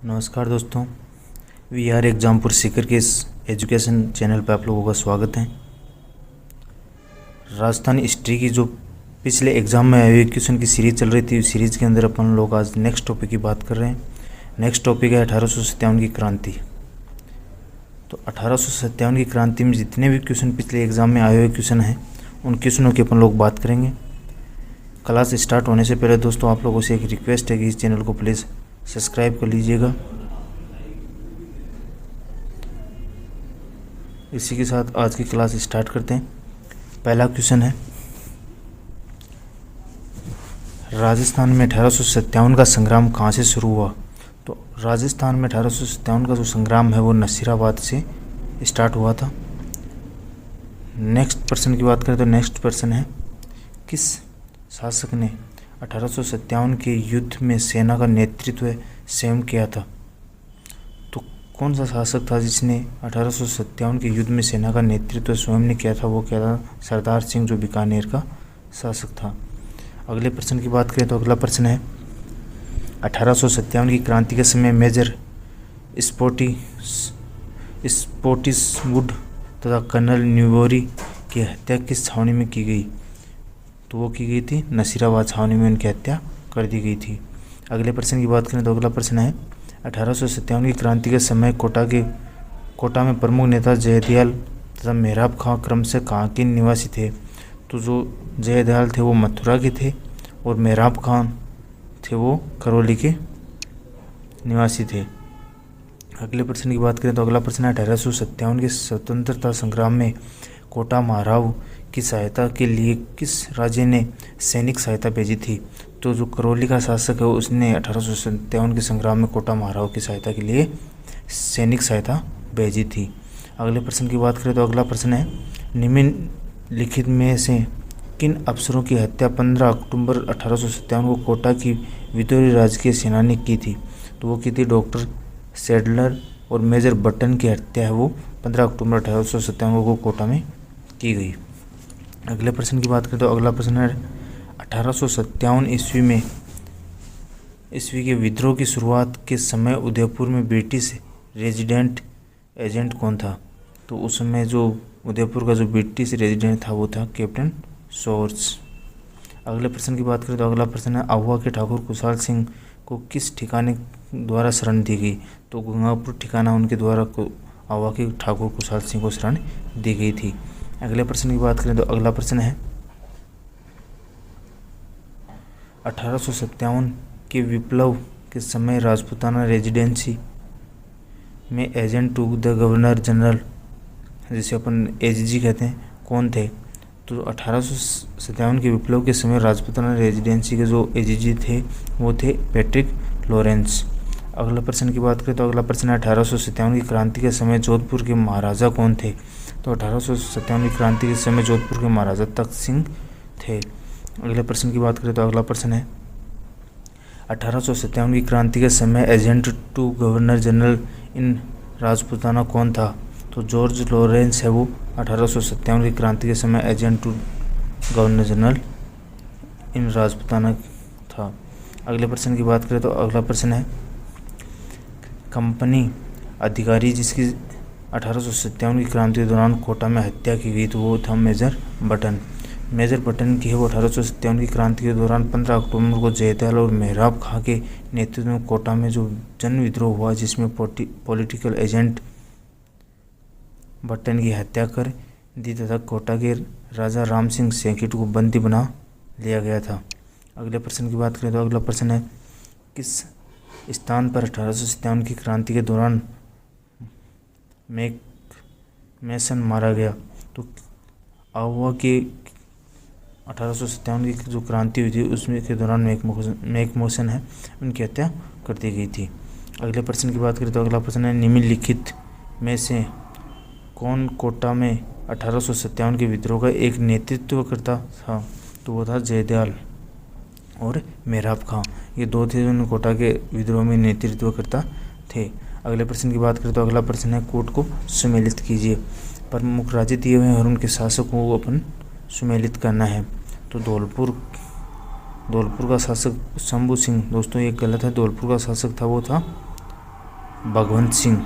नमस्कार दोस्तों, we are Exampur Sikar के इस एजुकेशन चैनल पर आप लोगों का स्वागत है। राजस्थान हिस्ट्री की जो पिछले एग्ज़ाम में आए हुए क्वेश्चन की सीरीज चल रही थी, उस सीरीज़ के अंदर अपन लोग आज नेक्स्ट टॉपिक की बात कर रहे हैं। नेक्स्ट टॉपिक है 1857 की क्रांति। तो 1857 की क्रांति में जितने भी क्वेश्चन पिछले एग्ज़ाम में आए हुए क्वेश्चन हैं, उन क्वेश्चनों की अपन लोग बात करेंगे। क्लास स्टार्ट होने से पहले दोस्तों आप लोगों से एक रिक्वेस्ट है कि इस चैनल को प्लीज़ सब्सक्राइब कर लीजिएगा। इसी के साथ आज की क्लास स्टार्ट करते हैं। पहला क्वेश्चन है, राजस्थान में 1857 का संग्राम कहाँ से शुरू हुआ? तो राजस्थान में 1857 का जो संग्राम है वो नसीराबाद से स्टार्ट हुआ था। नेक्स्ट पर्सन की बात करें तो नेक्स्ट पर्सन है, किस शासक ने 1857 के युद्ध में सेना का नेतृत्व स्वयं किया था? तो कौन सा शासक था जिसने 1857 के युद्ध में सेना का नेतृत्व स्वयं ने किया था? वो क्या था? सरदार सिंह, जो बीकानेर का शासक था। अगले प्रश्न की बात करें तो अगला प्रश्न है, 1857 की क्रांति के समय मेजर स्पोर्टिसवुड तथा कर्नल न्यूबोरी की हत्या किस छावनी में की गई? तो वो की गई थी नसीराबाद छावनी में, उनकी हत्या कर दी गई थी। अगले प्रश्न की बात करें तो अगला प्रश्न है, 1857 की क्रांति के समय कोटा में प्रमुख नेता जयदयाल तथा मेहराब खां क्रमशः कहाँ के निवासी थे? तो जो जयदयाल थे वो मथुरा के थे और मेहराब खां थे वो करौली के निवासी थे। अगले प्रश्न की बात करें तो अगला प्रश्न है, 1857 के स्वतंत्रता संग्राम में कोटा महाराव की सहायता के लिए किस राज्य ने सैनिक सहायता भेजी थी? तो जो करौली का शासक है उसने 1857 के संग्राम में कोटा महाराव की सहायता के लिए सैनिक सहायता भेजी थी। अगले प्रश्न की बात करें तो अगला प्रश्न है, निम्नलिखित में से किन अफसरों की हत्या 15 अक्टूबर 1857 को कोटा की विद्रोही राजकीय सेना ने की थी? तो वो की थी डॉक्टर सैडलर और मेजर बटन की हत्या है वो 15 अक्टूबर 1857 को कोटा में की गई। अगले प्रश्न की बात करें तो अगला प्रश्न है, 1857 ईस्वी के विद्रोह की शुरुआत के समय उदयपुर में ब्रिटिश रेजिडेंट एजेंट कौन था? तो उस समय जो उदयपुर का जो ब्रिटिश रेजिडेंट था वो था कैप्टन शॉर्स। अगले प्रश्न की बात करें तो अगला प्रश्न है, आहुआ के ठाकुर कुशाल सिंह को किस ठिकाने द्वारा शरण दी गई? तो गंगापुर ठिकाना उनके द्वारा आहुआ के ठाकुर कुशाल सिंह को शरण दी गई थी। अगले प्रश्न की बात करें तो अगला प्रश्न है, 1857 के विप्लव के समय राजपूताना रेजिडेंसी में agent to the governor general, जिसे अपन एजीजी कहते हैं, कौन थे? तो 1857 के विप्लव के समय राजपूताना रेजिडेंसी के जो एजीजी थे वो थे पैट्रिक लॉरेंस। अगला प्रश्न की बात करें तो अगला प्रश्न है, 1857 की क्रांति के समय जोधपुर के महाराजा कौन थे? तो 1857 की क्रांति के समय जोधपुर के महाराजा तख्त सिंह थे। अगले प्रश्न की बात करें तो अगला प्रश्न है, 1857 की क्रांति के समय agent to governor general in Rajputana कौन था? तो जॉर्ज लॉरेंस है वो 1857 की क्रांति के समय agent to governor general in Rajputana था। अगले प्रश्न की बात करें तो अगला प्रश्न है, कंपनी अधिकारी जिसकी 1857 की क्रांति के दौरान कोटा में हत्या की गई तो वो था मेजर बटन। मेजर बटन की है वो 1857 की क्रांति के दौरान 15 अक्टूबर को जयदयाल और मेहराब खां के नेतृत्व में कोटा में जो जन विद्रोह हुआ, जिसमें पॉलिटिकल एजेंट बटन की हत्या कर दी तथा कोटा के राजा राम सिंह सेकिट को बंदी बना लिया गया था। अगले प्रश्न की बात करें तो अगला प्रश्न है, किस स्थान पर 1857 की क्रांति के दौरान मैसन मारा गया? तो आहुआ की 1857 की जो क्रांति हुई थी उसमें के दौरान मैकमोसन है, उनकी हत्या कर दी गई थी। अगले प्रश्न की बात करें तो अगला प्रश्न है, निम्नलिखित में से कौन कोटा में 1857 के विद्रोह का एक नेतृत्व करता था? तो वो था जयदयाल और मेहराब खां, ये दो थे जो कोटा के विद्रोह में नेतृत्व करता थे। अगले प्रश्न की बात करें तो अगला प्रश्न है, कोट को सुमेलित कीजिए। प्रमुख राज्य दिए हुए हैं और उनके शासकों को अपन सुमेलित करना है। तो धौलपुर का शासक शंभू सिंह, दोस्तों ये गलत है, धौलपुर का शासक था वो था भगवंत सिंह।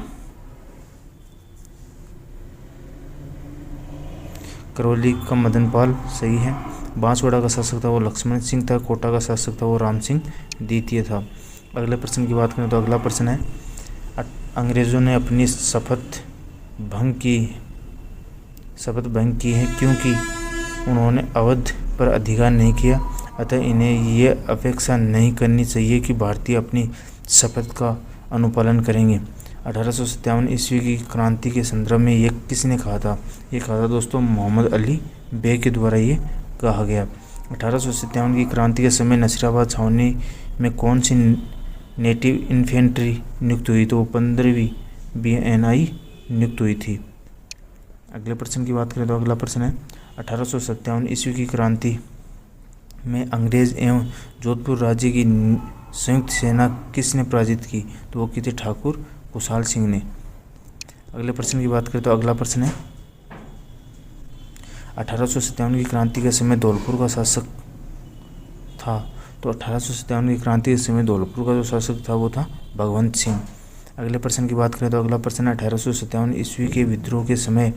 करौली का मदनपाल सही है। बांसवाड़ा का शासक था वो लक्ष्मण सिंह था। कोटा का शासक था वो राम सिंह द्वितीय था। अगले प्रश्न की बात करें तो अगला प्रश्न है, अंग्रेज़ों ने अपनी शपथ भंग की है क्योंकि उन्होंने अवध पर अधिकार नहीं किया, अतः इन्हें ये अपेक्षा नहीं करनी चाहिए कि भारतीय अपनी शपथ का अनुपालन करेंगे। 1857 ईस्वी की क्रांति के संदर्भ में ये किसने कहा था? ये कहा था दोस्तों मोहम्मद अली बेग के द्वारा ये कहा गया। 1857 की क्रांति के समय नसीराबाद छावनी में कौन सी नेटिव इन्फेंट्री नियुक्त हुई? तो वो 15वीं BNI नियुक्त हुई थी। अगले प्रश्न की बात करें तो अगला प्रश्न है, 1857 ईस्वी की क्रांति में अंग्रेज एवं जोधपुर राज्य की संयुक्त सेना किसने पराजित की? तो वो की थी ठाकुर कुशाल सिंह ने। अगले प्रश्न की बात करें तो अगला प्रश्न है, 1857 की क्रांति के समय धौलपुर का शासक था। तो 1857 की क्रांति के समय धौलपुर का जो शासक था वो था भगवंत सिंह। अगले प्रश्न की बात करें तो अगला प्रश्न है, 1857 ईस्वी के विद्रोह के समय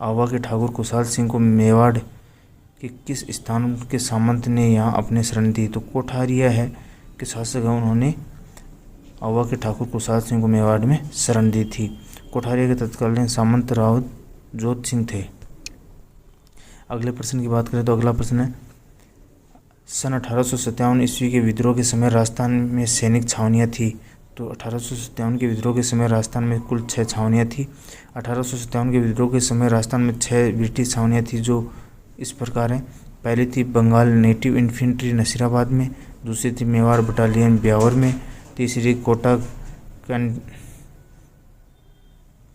आवा के ठाकुर कुशाल सिंह को मेवाड़ के किस स्थान के सामंत ने यहाँ अपने शरण दी? तो कोठारिया है के शासक है, उन्होंने आवा के ठाकुर कुशाल सिंह को मेवाड़ में शरण दी थी। कोठारिया के तत्कालीन सामंत राउत जोध सिंह थे। अगले प्रश्न की बात करें तो अगला प्रश्न है, सन 1857 ईस्वी के विद्रोह के समय राजस्थान में सैनिक छावनियाँ थी। तो 1857 के विद्रोह के समय राजस्थान में कुल 6 छावनियाँ थी। 1857 के विद्रोह के समय राजस्थान में 6 ब्रिटिश छावनियाँ थी जो इस प्रकार हैं। पहली थी बंगाल नेटिव इन्फेंट्री नसीराबाद में, दूसरी थी मेवाड़ बटालियन ब्यावर में, तीसरी कोटा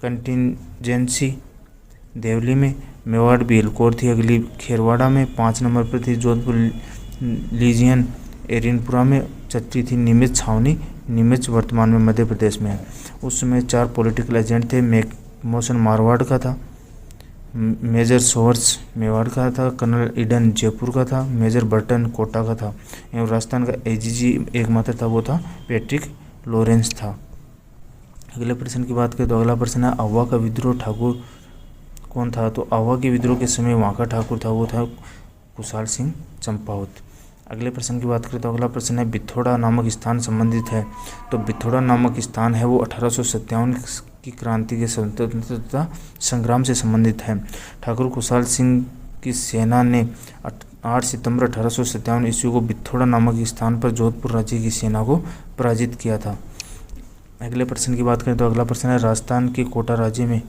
कंटिजेंसी देवली में, मेवाड़ बेलकोर थी अगली खेरवाड़ा में, 5 नंबर पर थी जोधपुर लीजियन एरिनपुरा में, छठी थी नीमच छावनी, नीमच वर्तमान में मध्य प्रदेश में है। उस समय 4 पॉलिटिकल एजेंट थे। मैकमोहन मारवाड़ का था, मेजर सोवर्स मेवाड़ का था, कर्नल ईडन जयपुर का था, मेजर बर्टन कोटा का था एवं राजस्थान का AGG एकमात्र था वो था पैट्रिक लॉरेंस था। अगले प्रश्न की बात करें तो अगला प्रश्न है, आवा का विद्रोह ठाकुर कौन था? तो आवा के विद्रोह के समय वहाँ का ठाकुर था वो था कुशाल सिंह चंपावत। अगले प्रश्न की बात करें तो अगला प्रश्न है, बिथोड़ा नामक स्थान संबंधित है। तो बिथोड़ा नामक स्थान है वो 1857 की क्रांति के स्वतंत्रता संग्राम से संबंधित है। ठाकुर कुशाल सिंह की सेना ने 8 सितंबर 1857 ईस्वी को बिथोड़ा नामक स्थान पर जोधपुर राज्य की सेना को पराजित किया था। अगले प्रश्न की बात करें तो अगला प्रश्न है, राजस्थान के कोटा राज्य में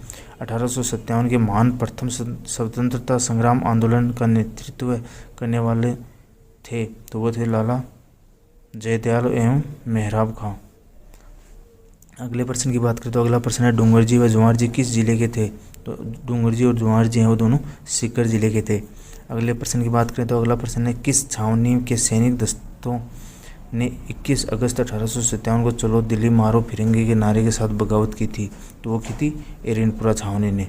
1857 के महान प्रथम स्वतंत्रता संग्राम आंदोलन का नेतृत्व करने वाले थे। तो वो थे लाला जयदयाल एवं मेहराब खां। अगले प्रश्न की बात करें तो अगला प्रश्न है, डूंगरजी व जुआर किस जिले के थे? तो डूंगरजी और जुआर हैं वो दोनों सीकर जिले के थे। अगले प्रश्न की बात करें तो अगला प्रश्न है, किस छावनी के सैनिक दस्तों ने 21 अगस्त 1857 को चलो दिल्ली मारो फिरेंगे के नारे के साथ बगावत की थी? तो वो की थी एरिनपुरा छावनी ने।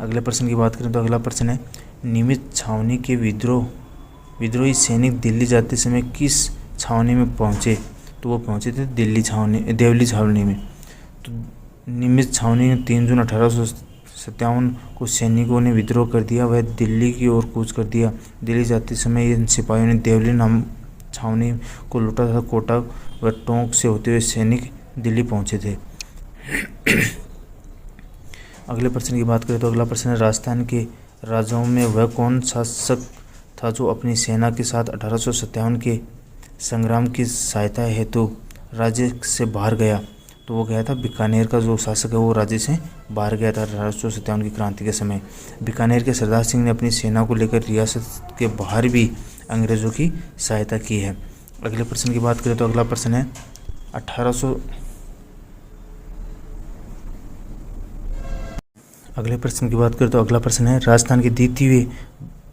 अगले प्रश्न की बात करें तो अगला प्रश्न है, नीमच छावनी के विद्रोही सैनिक दिल्ली जाते समय किस छावनी में पहुंचे? तो वो पहुंचे थे देवली छावनी में। तो नीमच छावनी में 3 जून 1857 को सैनिकों ने विद्रोह कर दिया, वह दिल्ली की ओर कूच कर दिया। दिल्ली जाते समय इन सिपाहियों ने देवली नाम छावनी को लूटा था। कोटा व टोंक से होते हुए सैनिक दिल्ली पहुंचे थे। अगले प्रश्न की बात करें तो अगला प्रश्न है, राजस्थान के राजाओं में वह कौन शासक था जो अपनी सेना के साथ 1857 के संग्राम की सहायता हेतु राज्य से बाहर गया? तो वो गया था बीकानेर का जो शासक है वो राज्य से बाहर गया था 1857 की क्रांति के समय। बीकानेर के सरदार सिंह ने अपनी सेना को लेकर रियासत के बाहर भी अंग्रेज़ों की सहायता की है। अगले प्रश्न की बात करें तो अगला प्रश्न है, अगले प्रश्न की बात करें तो अगला प्रश्न है, राजस्थान के द्वितीय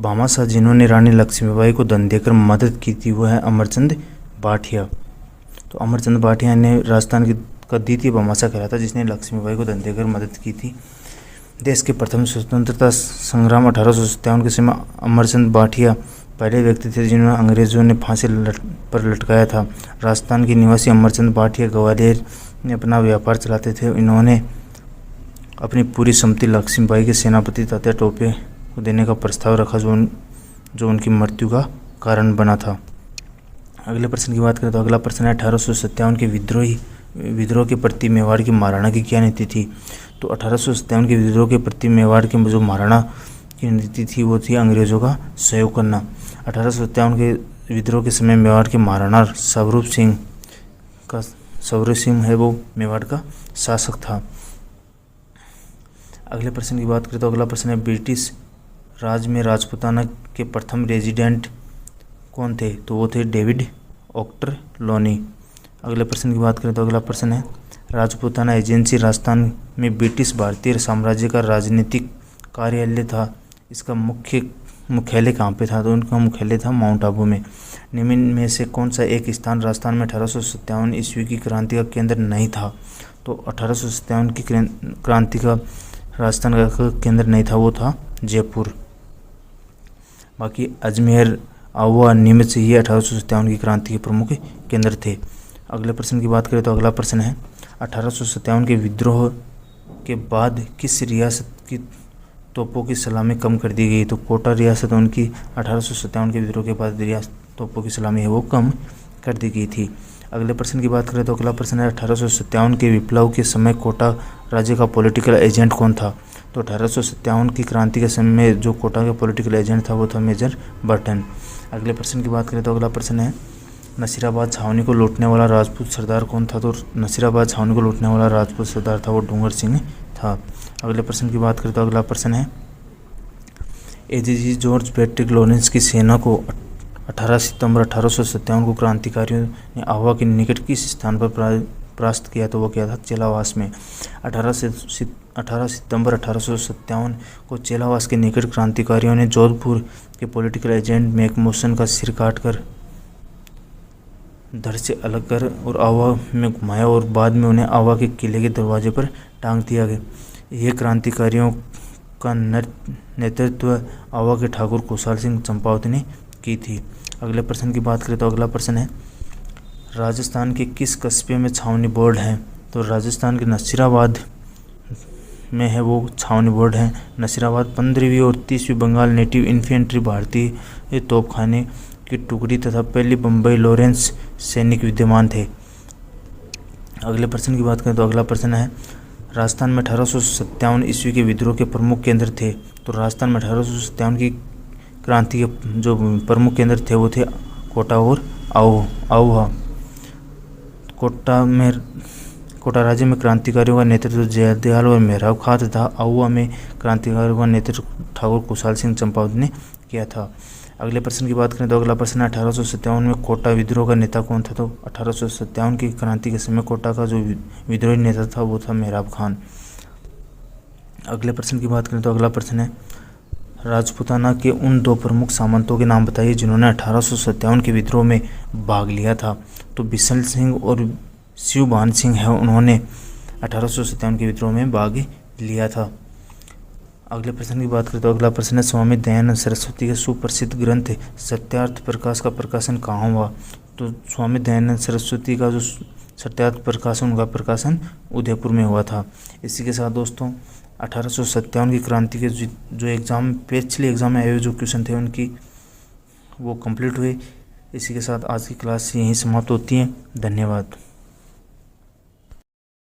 भामाशाह जिन्होंने रानी लक्ष्मीबाई को धन देकर मदद की थी वो है अमरचंद भाटिया। तो अमरचंद भाटिया ने राजस्थान का द्वितीय भामाशाह कहलाता जिसने लक्ष्मीबाई को धन देकर मदद की थी। देश के प्रथम स्वतंत्रता संग्राम 1857 के समय अमरचंद भाटिया पहले व्यक्ति थे जिन्होंने अंग्रेजों ने फांसी पर लटकाया था। राजस्थान के निवासी अमरचंद भाटिया ग्वालियर अपना व्यापार चलाते थे। इन्होंने अपनी पूरी संपत्ति लक्ष्मीबाई के सेनापति तात्या टोपे को देने का प्रस्ताव रखा, जो उनकी मृत्यु का कारण बना था। अगले प्रश्न की बात करें तो अगला प्रश्न है 1857 के विद्रोह के प्रति मेवाड़ की महाराणा की क्या नीति थी। तो 1857 के विद्रोह के प्रति मेवाड़ की जो महाराणा की नीति थी वो थी अंग्रेजों का सहयोग करना। 1857 के विद्रोह के समय मेवाड़ के महाराणा सवरूप सिंह है वो मेवाड़ का शासक था। अगले प्रश्न की बात करें तो अगला प्रश्न है ब्रिटिश राज में राजपूताना के प्रथम रेजिडेंट कौन थे। तो वो थे डेविड ऑक्टरलोनी। अगले प्रश्न की बात करें तो अगला प्रश्न है राजपूताना एजेंसी राजस्थान में ब्रिटिश भारतीय साम्राज्य का राजनीतिक कार्यालय था। इसका मुख्यालय कहाँ पे था। तो उनका मुख्यालय था माउंट आबू में। निम्न में से कौन सा एक स्थान राजस्थान में 1857 ईस्वी की क्रांति का केंद्र नहीं था। तो 1857 की क्रांति का राजस्थान का केंद्र नहीं था, वो था जयपुर। बाकी अजमेर, आहुआ, नीमच से ये 1857 की क्रांति के प्रमुख केंद्र थे। अगले प्रश्न की बात करें तो अगला प्रश्न है 1857 के विद्रोह के बाद किस रियासत की तोपों की सलामी कम कर दी गई। तो कोटा रियासत उनकी 1857 के विद्रोह के बाद तोपों की सलामी है वो कम कर दी गई थी। अगले प्रश्न की बात करें तो अगला प्रश्न है 1857 के विप्लव के समय कोटा राज्य का पॉलिटिकल एजेंट कौन था। तो 1857 की क्रांति के समय में जो कोटा का पॉलिटिकल एजेंट था वो था मेजर बर्टन। अगले प्रश्न की बात करें तो अगला प्रश्न है नसीराबाद छावनी को लूटने वाला राजपूत सरदार कौन था। तो नसीराबाद छावनी को लूटने वाला राजपूत सरदार था वो डूंगर सिंह था। अगले प्रश्न की बात करें तो अगला प्रश्न है एजीजी जॉर्ज पैट्रिक लॉरेंस की सेना को 18 सितंबर 1857 को क्रांतिकारियों ने आहुआ के निकट किस स्थान पर परास्त किया। तो वो क्या था, चेलावास में। 18 सितंबर 1857 को चेलावास के निकट क्रांतिकारियों ने जोधपुर के पॉलिटिकल एजेंट मैकमोसन का सिर काटकर धड़ से अलग कर और आहुआ में घुमाया और बाद में उन्हें आहुआ के किले के दरवाजे पर टांग दिया गया। यह क्रांतिकारियों का नेतृत्व आहुआ के ठाकुर कुशाल सिंह चंपावत ने की थी। अगले प्रश्न की बात करें तो अगला प्रश्न है राजस्थान के किस कस्बे में छावनी बोर्ड है। तो राजस्थान के नसीराबाद में है वो छावनी बोर्ड है। नसीराबाद 15वीं और 30वीं बंगाल नेटिव इन्फेंट्री भारतीय तोपखाने की टुकड़ी तथा पहली बम्बई लॉरेंस सैनिक विद्यमान थे। अगले प्रश्न की बात करें तो अगला प्रश्न है राजस्थान में 1857 ईस्वी के विद्रोह के प्रमुख केंद्र थे। तो राजस्थान में 1857 की क्रांति के जो प्रमुख केंद्र थे वो थे कोटा और आहुआ। कोटा राज्य में क्रांतिकारियों का नेतृत्व जयदयाल और मेहराब खां तथा आहुआ में क्रांतिकारियों का नेतृत्व ठाकुर कुशाल सिंह चंपावत ने किया था। अगले प्रश्न की बात करें तो अगला प्रश्न है 1857 में कोटा विद्रोह का नेता कौन था। तो 1857 की क्रांति के समय कोटा का जो विद्रोही नेता था वो था मेहराब खान। अगले प्रश्न की बात करें तो अगला प्रश्न है राजपूताना के उन दो प्रमुख सामंतों के नाम बताइए जिन्होंने 1857 के विद्रोह में भाग लिया था। तो बिसल सिंह और शिवभान सिंह है, उन्होंने 1857 के विद्रोह में भाग लिया था। अगले प्रश्न की बात करें तो अगला प्रश्न है स्वामी दयानंद सरस्वती के सुप्रसिद्ध ग्रंथ सत्यार्थ प्रकाश का प्रकाशन कहाँ हुआ। तो स्वामी दयानंद सरस्वती का जो सत्यार्थ प्रकाशन उनका प्रकाशन उदयपुर में हुआ था। इसी के साथ दोस्तों 1857 की क्रांति के जो एग्ज़ाम पिछले एग्ज़ाम में आए हुए जो क्वेश्चन थे उनकी वो कंप्लीट हुए। इसी के साथ आज की क्लास यहीं समाप्त होती है। धन्यवाद।